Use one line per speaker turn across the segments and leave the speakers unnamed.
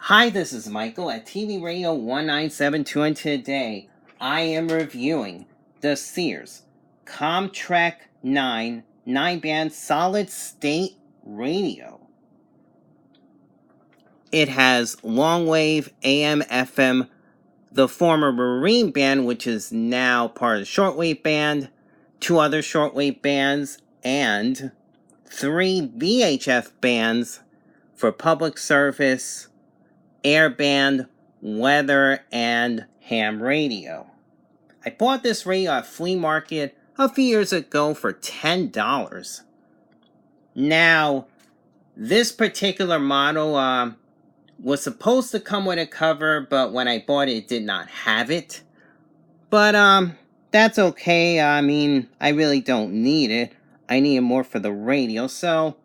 Hi, this is Michael at TV Radio 1972, and today I am reviewing the Sears Com 9 solid state radio. It has Longwave, AM, FM, the former Marine band, which is now part of the Shortwave band, 2 other Shortwave bands, and 3 VHF bands for public service, airband, weather, and ham radio. I bought this radio at flea market a few years ago for $10. Now, this particular model was supposed to come with a cover, but when I bought it, it did not have it. But that's okay. I mean, I really don't need it. I need it more for the radio. So,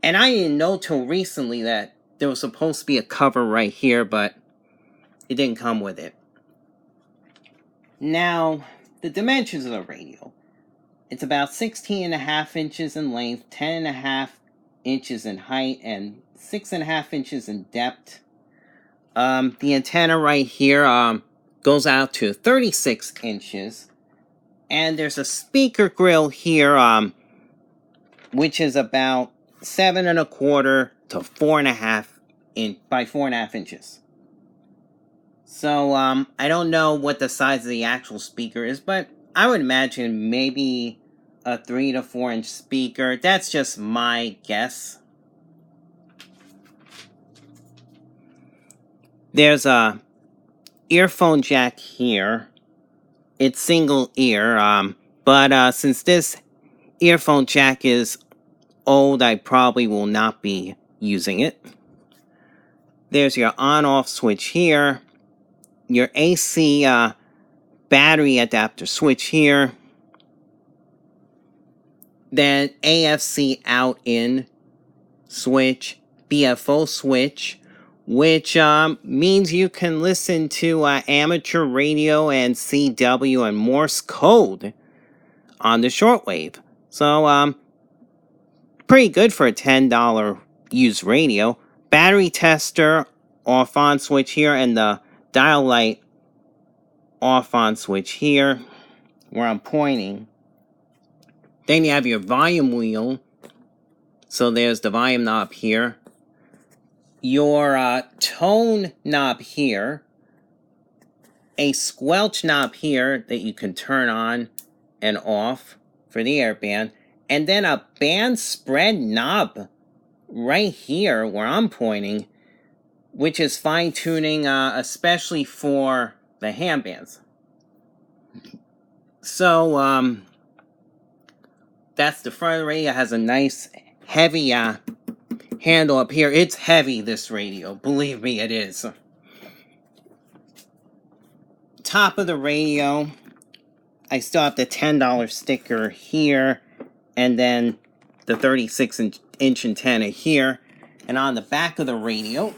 and I didn't know till recently that there was supposed to be a cover right here, but it didn't come with it. Now, the dimensions of the radio. It's about 16.5 inches in length, 10.5 inches in height, and 6.5 inches in depth. The antenna right here goes out to 36 inches. And there's a speaker grill here, which is about 7.25 to 4.5 by 4.5 inches. So, I don't know what the size of the actual speaker is, but I would imagine maybe a 3 to 4 inch speaker. That's just my guess. There's a earphone jack here. It's single ear, but since this earphone jack is old, I probably will not be using it. There's your on-off switch here. Your AC battery adapter switch here. Then AFC out-in switch, BFO switch, which means you can listen to amateur radio and CW and Morse code on the shortwave. So, pretty good for a $10 used radio. Battery tester, off-on switch here, and the dial light off-on switch here, where I'm pointing. Then you have your volume wheel. So there's the volume knob here. Your tone knob here. A squelch knob here that you can turn on and off for the airband. And then a band spread knob right here where I'm pointing, which is fine-tuning especially for the ham bands. So, that's the front of the radio. It has a nice heavy handle up here. It's heavy, this radio. Believe me, it is. Top of the radio, I still have the $10 sticker here, and then the 36-inch antenna here. And on the back of the radio,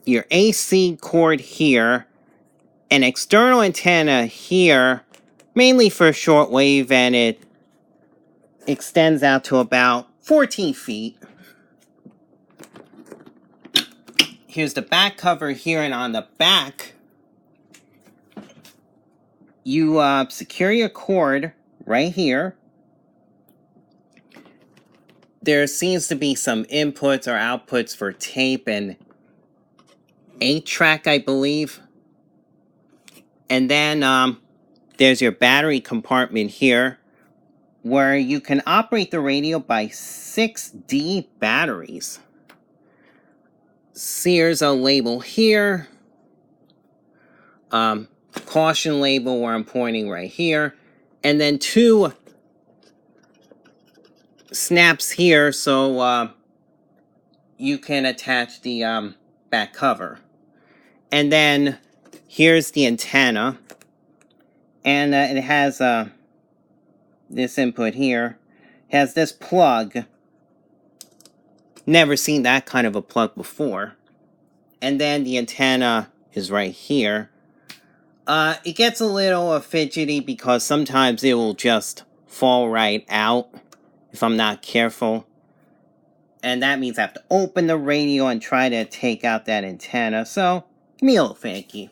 your AC cord here, an external antenna here, mainly for shortwave, and it extends out to about 14 feet. Here's the back cover here, and on the back, you secure your cord right here. There seems to be some inputs or outputs for tape and 8-track, I believe. And then there's your battery compartment here, where you can operate the radio by 6D batteries. Sears label here. Caution label where I'm pointing right here. And then 2 snaps here so you can attach the back cover. And then here's the antenna. And it has this input here. It has this plug. Never seen that kind of a plug before. And then the antenna is right here. It gets a little fidgety because sometimes it will just fall right out if I'm not careful. And that means I have to open the radio and try to take out that antenna. So, give me a little fakey.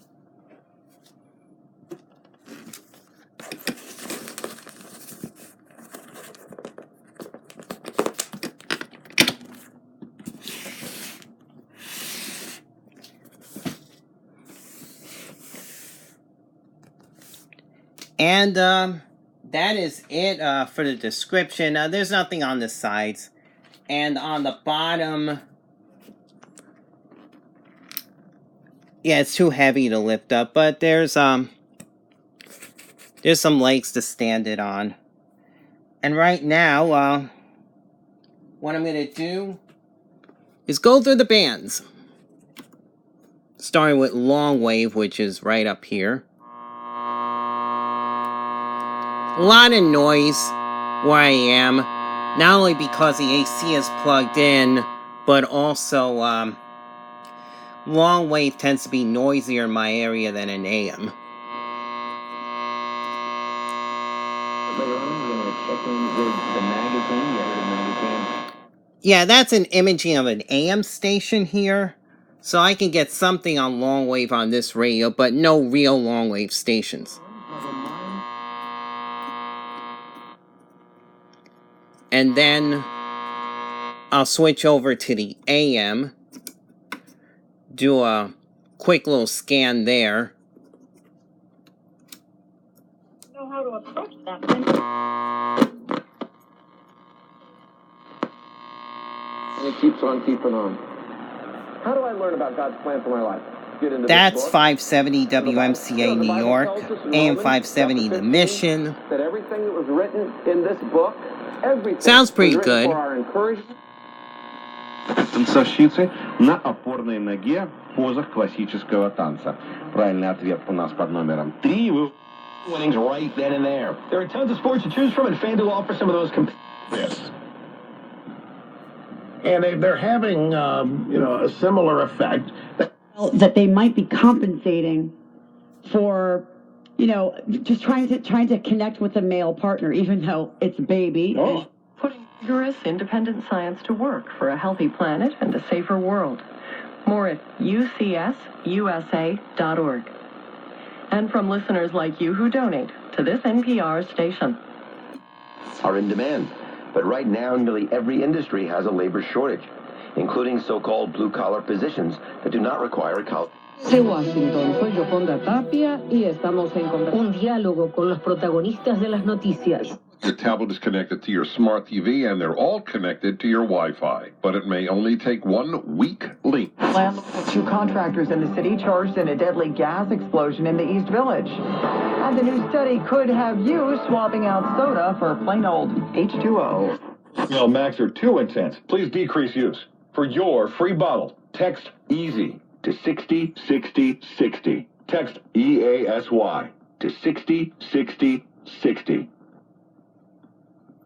And that is it for the description. There's nothing on the sides. And on the bottom, yeah, it's too heavy to lift up, but there's some legs to stand it on. And right now, what I'm going to do is go through the bands. Starting with Longwave, which is right up here. A lot of noise where I am, not only because the AC is plugged in, but also Longwave tends to be noisier in my area than an AM. Yeah, that's an imaging of an AM station here, so I can get something on Longwave on this radio, but no real Longwave stations. And then I'll switch over to the AM, do a quick little scan there.
Know how to approach that.
And it keeps on keeping on. How do I learn about God's plan for my life? Get into
That's 570 WMCA New York, AM 570 The Mission.
That everything that was written in this book, everything
sounds pretty good.
For our encouragement.
Танцовщицы на опорной ноге в позах классического танца. Правильный ответ у нас под номером 3. Winnings right then and there.
There are tons of sports to choose from, and FanDuel offers some of those.
Yes.
And they're having, a similar effect.
That they might be compensating for, just trying to connect with a male partner, even though it's a baby.
Oh.
Putting rigorous, independent science to work for a healthy planet and a safer world. More at ucsusa.org. And from listeners like you who donate to this NPR station.
Are in demand. But right now, nearly every industry has a labor shortage, including so-called blue-collar positions that do not require a college.
Washington, soy Yoconda Tapia y estamos en un diálogo con los protagonistas de las noticias.
Your tablet is connected to your smart TV, and they're all connected to your Wi-Fi. But it may only take one weak link.
Two contractors in the city charged in a deadly gas explosion in the East Village. And the new study could have you swapping out soda for plain old H2O.
Well, Macs are too intense. Please decrease use. For your free bottle, text EASY to 606060. Text EASY to 606060.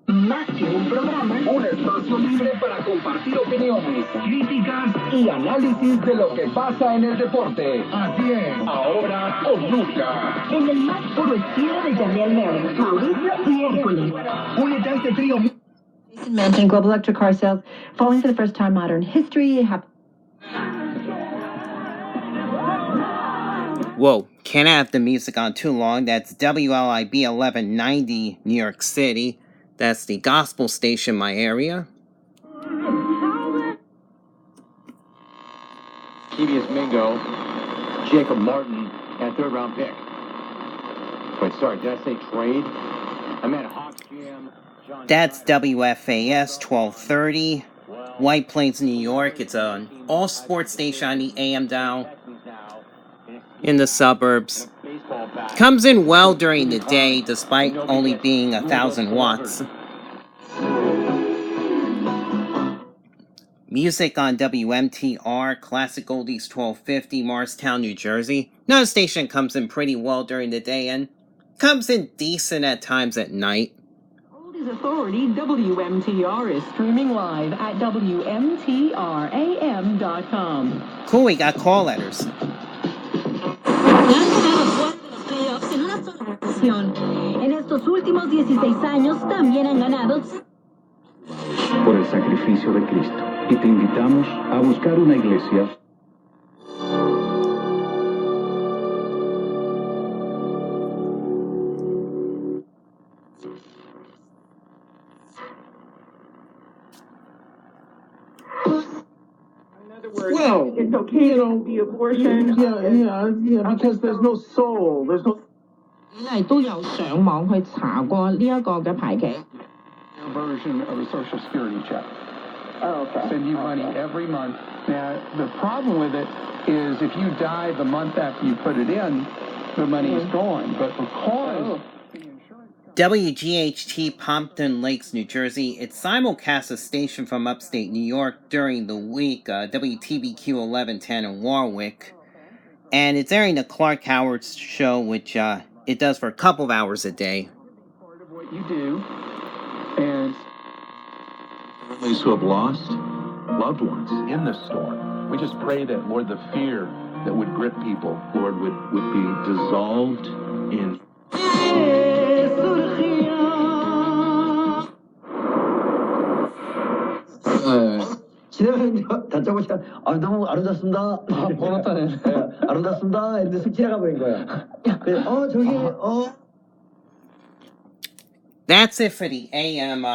Más que un programa, un espacio libre para compartir opiniones, críticas y análisis de lo que pasa en el deporte. Así es, ahora o nunca.
En el más puro estilo de Daniel Merrick, Mauricio y Hércules.
Únete a este trío.
Jason mentioned global electric car sales falling for the first time in modern history.
Whoa, can't have the music on too long. That's WLIB 1190, New York City. That's the gospel station in my area.
Kevius Mingo, Jacob Martin, and third-round pick. Wait, sorry, did I say trade? I meant Hawks Jam.
That's WFAS 1230, White Plains, New York. It's an all-sports station on the AM dial in the suburbs. Comes in well during the day, despite only being 1,000 watts. Music on WMTR, Classic Oldies 1250, Morristown, New Jersey. Another station comes in pretty well during the day and comes in decent at times at night.
Oldies Authority, WMTR is streaming live at WMTRAM.com.
Cool, we got call letters.
En estos últimos 16 años también han ganado
por el sacrificio de Cristo. Y te invitamos a buscar una iglesia.
Well,
It's okay, you know, the abortion.
Yeah, because there's no soul. There's no
因為都有上網去查過呢一個嘅排期。
Version of a Social Security check.
Oh, okay.
Send you money every month. Now, the problem with it is if you die the month after you put it in, the money is gone. But because
WGHT Pompton Lakes, New Jersey. It simulcasts a station from upstate New York during the week, WTBQ 1110 in Warwick. And it's airing the Clark Howard show, which it does for a couple of hours a day.
part of what you do, and
Families who have lost loved ones in this storm.
We just pray that, Lord, the fear that would grip people, Lord, would be dissolved in.
지나가는 다짜고짜 너무 아름답습니다.
번호타는.
아름답습니다. 근데 쑥 지나가 버린 거야. 저기
That's it for the AM.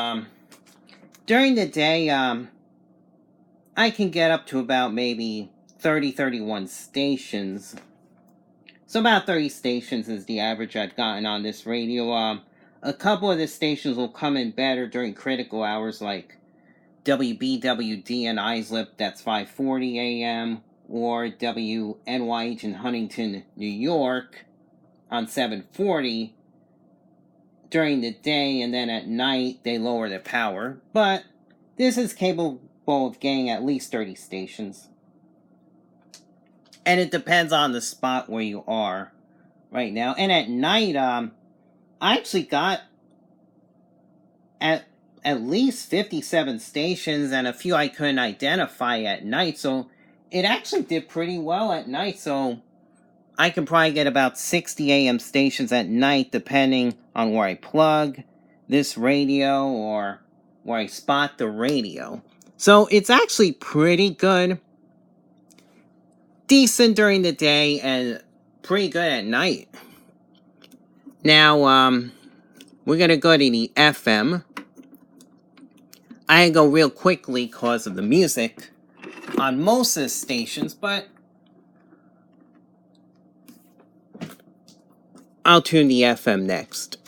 During the day, I can get up to about maybe 30, 31 stations. So about 30 stations is the average I've gotten on this radio. A couple of the stations will come in better during critical hours, like WBWD in Islip, that's 5:40 a.m., or WNYH in Huntington, New York, on 7:40 during the day, and then at night they lower the power. But this is capable of getting at least 30 stations. And it depends on the spot where you are right now. And at night, I actually got at least 57 stations, and a few I couldn't identify at night, so it actually did pretty well at night. So I can probably get about 60 AM stations at night, depending on where I plug this radio or where I spot the radio. So it's actually pretty good. Decent during the day and pretty good at night. Now, we're gonna go to the FM. I go real quickly because of the music on most of the stations, but I'll tune the FM next.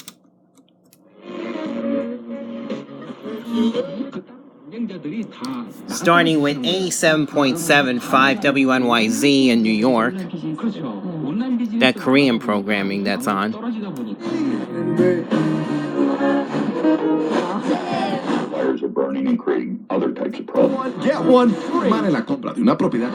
Starting with 87.75 WNYZ in New York. That Korean programming that's on.
Fires are burning and creating other types of problems.
get one free.
Mane la compra de una propiedad.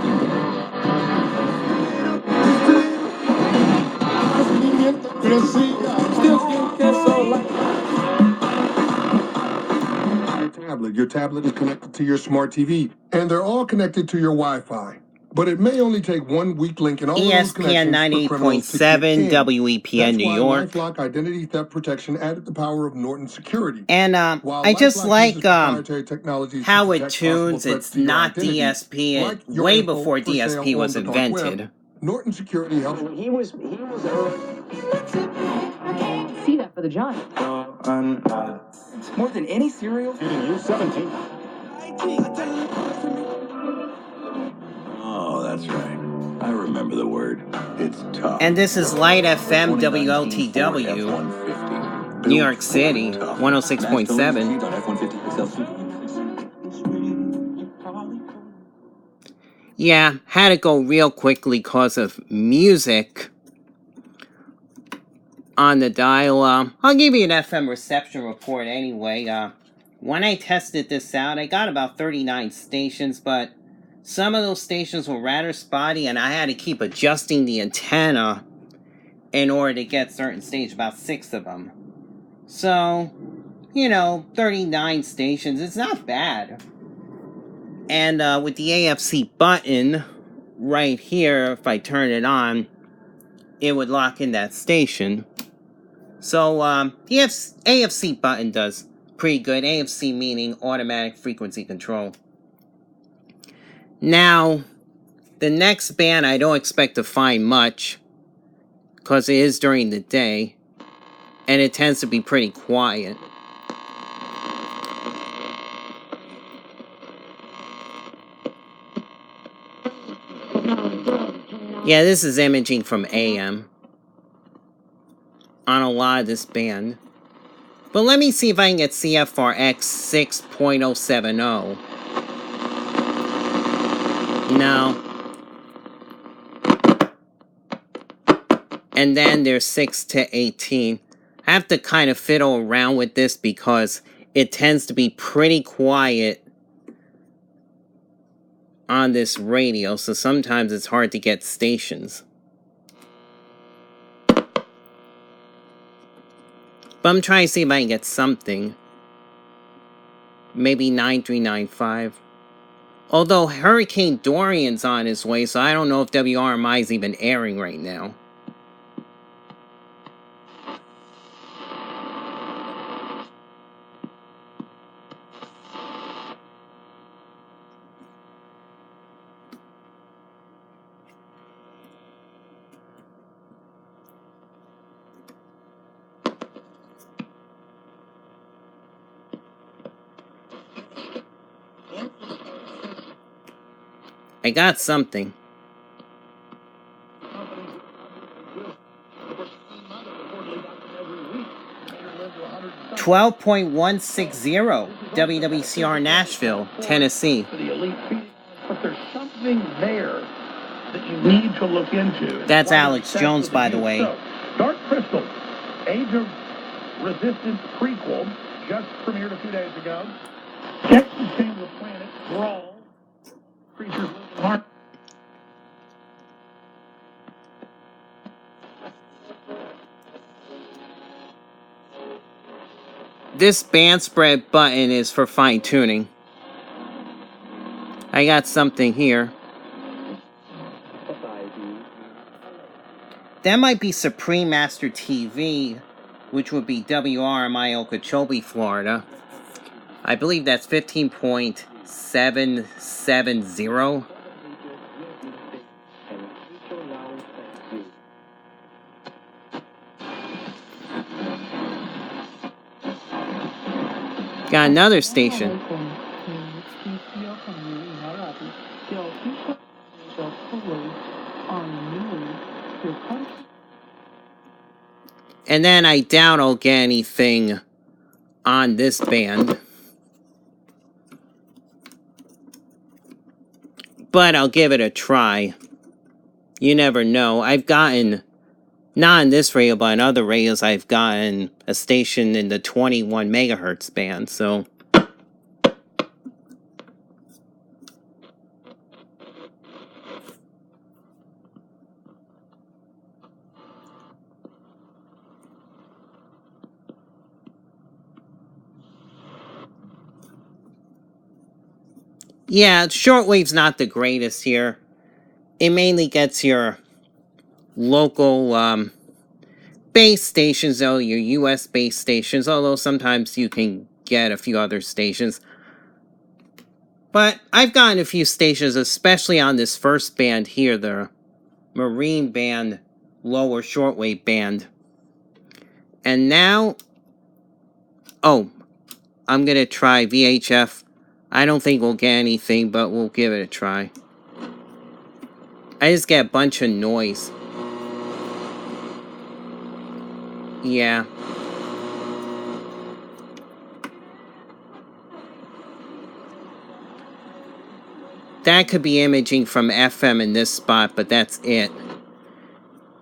Your tablet is connected to your smart TV, and they're all connected to your Wi-Fi. But it may only take one weak link in all those
ESPN
connections for criminals to get
98.7
in.
WEPN New York.
LifeLock Identity Theft Protection added the power of Norton Security.
And
While
I just
LifeLock
like
uses proprietary technologies to
how it
protect possible
tunes.
threats
It's
to your
not
identity,
DSP.
like your
Way
info
before
for sale
DSP
on
was
the dark
invented.
web. Norton Security helps.
He was see that for the Giants.
More than any cereal?
Shooting you 17.
Oh, that's right. I remember the word. It's tough.
And this is Light FM WLTW, New York City, 106.7. Yeah, had to go real quickly because of music on the dial. I'll give you an FM reception report anyway. When I tested this out, I got about 39 stations, but some of those stations were rather spotty, and I had to keep adjusting the antenna in order to get certain stations, about 6 of them. So, 39 stations, it's not bad. And with the AFC button right here, if I turn it on, it would lock in that station. So, the AFC button does pretty good. AFC meaning automatic frequency control. Now, the next band I don't expect to find much, because it is during the day, and it tends to be pretty quiet. Yeah, this is imaging from AM on a lot of this band. But let me see if I can get CFRX 6.070. No. And then there's 6 to 18. I have to kind of fiddle around with this because it tends to be pretty quiet on this radio, so sometimes it's hard to get stations. But I'm trying to see if I can get something. Maybe 9395. Although Hurricane Dorian's on his way, so I don't know if WRMI is even airing right now. I got something. 12.160 WWCR Nashville, Tennessee.
But there's something there that you need to look into.
That's Alex Jones, by the way.
So, Dark Crystal, Age of Resistance prequel, just premiered a few days ago. Next is Chamber of the Planet, Brawl, Creatures Heart.
This band spread button is for fine tuning. I got something here. That might be Supreme Master TV, which would be WRMI Okeechobee, Florida. I believe that's 15.770. Got another station. And then I doubt I'll get anything on this band. But I'll give it a try. You never know. I've gotten, not on this radio, but on other radios, I've gotten a station in the 21 megahertz band, so. Yeah, shortwave's not the greatest here. It mainly gets your local base stations, though, your US base stations, although sometimes you can get a few other stations. But I've gotten a few stations, especially on this first band here, the Marine band, lower shortwave band. And now, oh, I'm going to try VHF. I don't think we'll get anything, but we'll give it a try. I just get a bunch of noise. Yeah. That could be imaging from FM in this spot, but that's it.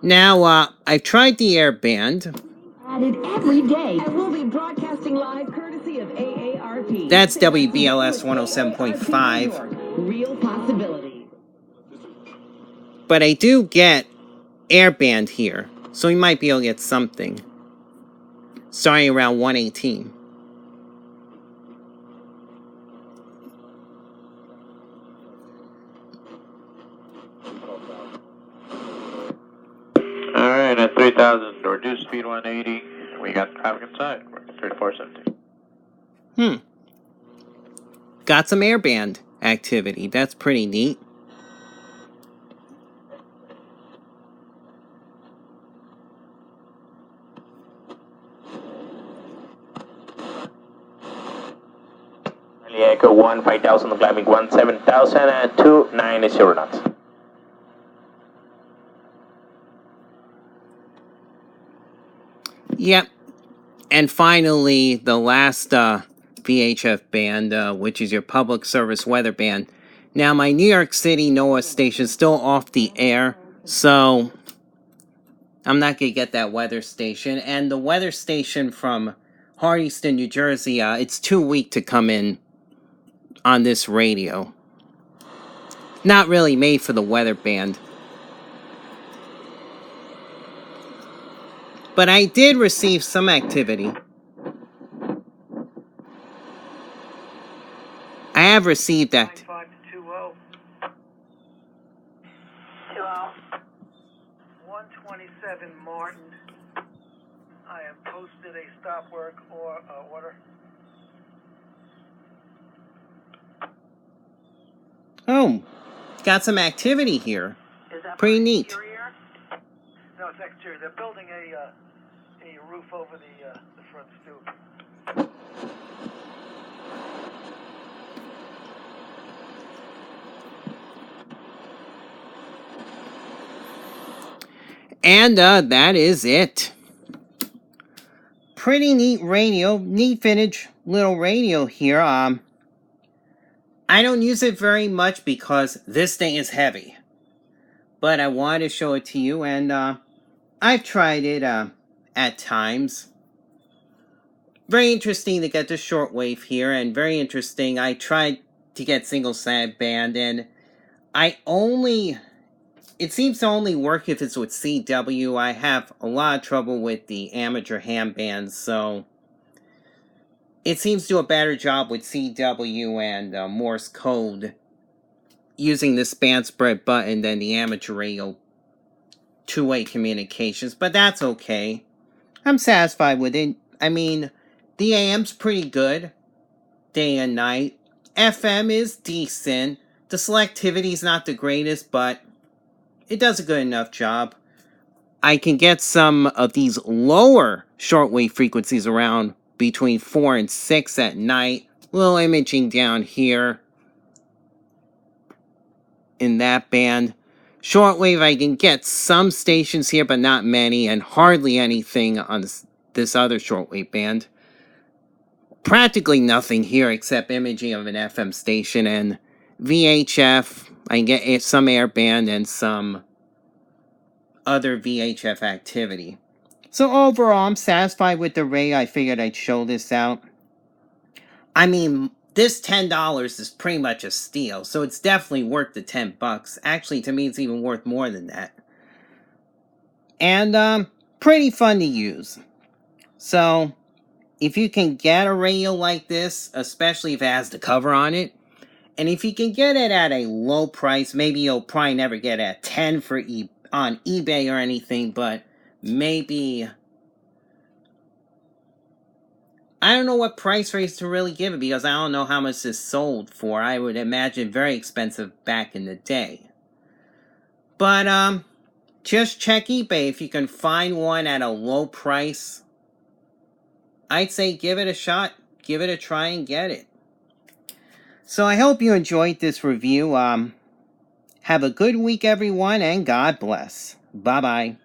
Now, I've tried the air band.
Added every day. And we'll be broadcasting live courtesy of AARP.
That's WBLS 107.5.
Real possibility.
But I do get air band here, so we might be able to get something. Starting around 118.
Alright, at 3,000, reduce speed 180. We got traffic inside. We're at 3470.
Got some airband activity. That's pretty neat.
Echo 1, 5000, climbing 17,000 and 290 knots.
Yep. And finally, the last VHF band, which is your public service weather band. Now, my New York City NOAA station is still off the air, so I'm not going to get that weather station. And the weather station from Hardyston, New Jersey, it's too weak to come in on this radio. Not really made for the weather band. But I did receive some activity. I have received that.
127 Martin. I have posted a stop work or order.
Oh, got some activity here. Pretty neat.
Exterior? No, it's exterior. They're building a roof over the front stoop.
And that is it. Pretty neat radio, neat vintage little radio here. I don't use it very much because this thing is heavy. But I wanted to show it to you, and I've tried it at times. Very interesting to get the shortwave here, and very interesting. I tried to get single sideband, and it seems to only work if it's with CW. I have a lot of trouble with the amateur ham bands, so it seems to do a better job with CW and Morse code using this band spread button than the amateur radio two-way communications, but that's okay. I'm satisfied with it. I mean, the AM's pretty good, day and night. FM is decent. The selectivity's not the greatest, but it does a good enough job. I can get some of these lower shortwave frequencies around between 4 and 6 at night. Little imaging down here in that band. Shortwave, I can get some stations here, but not many, and hardly anything on this other shortwave band. Practically nothing here except imaging of an FM station, and VHF, I can get some airband and some other VHF activity. So overall, I'm satisfied with the radio. I figured I'd show this out. I mean, this $10 is pretty much a steal, so it's definitely worth the $10. Actually, to me, it's even worth more than that. And, pretty fun to use. So, if you can get a radio like this, especially if it has the cover on it, and if you can get it at a low price, maybe you'll probably never get it at 10 for on eBay or anything, but maybe, I don't know what price raise to really give it, because I don't know how much this sold for. I would imagine very expensive back in the day. But, just check eBay. If you can find one at a low price, I'd say give it a shot. Give it a try and get it. So I hope you enjoyed this review. Have a good week, everyone, and God bless. Bye-bye.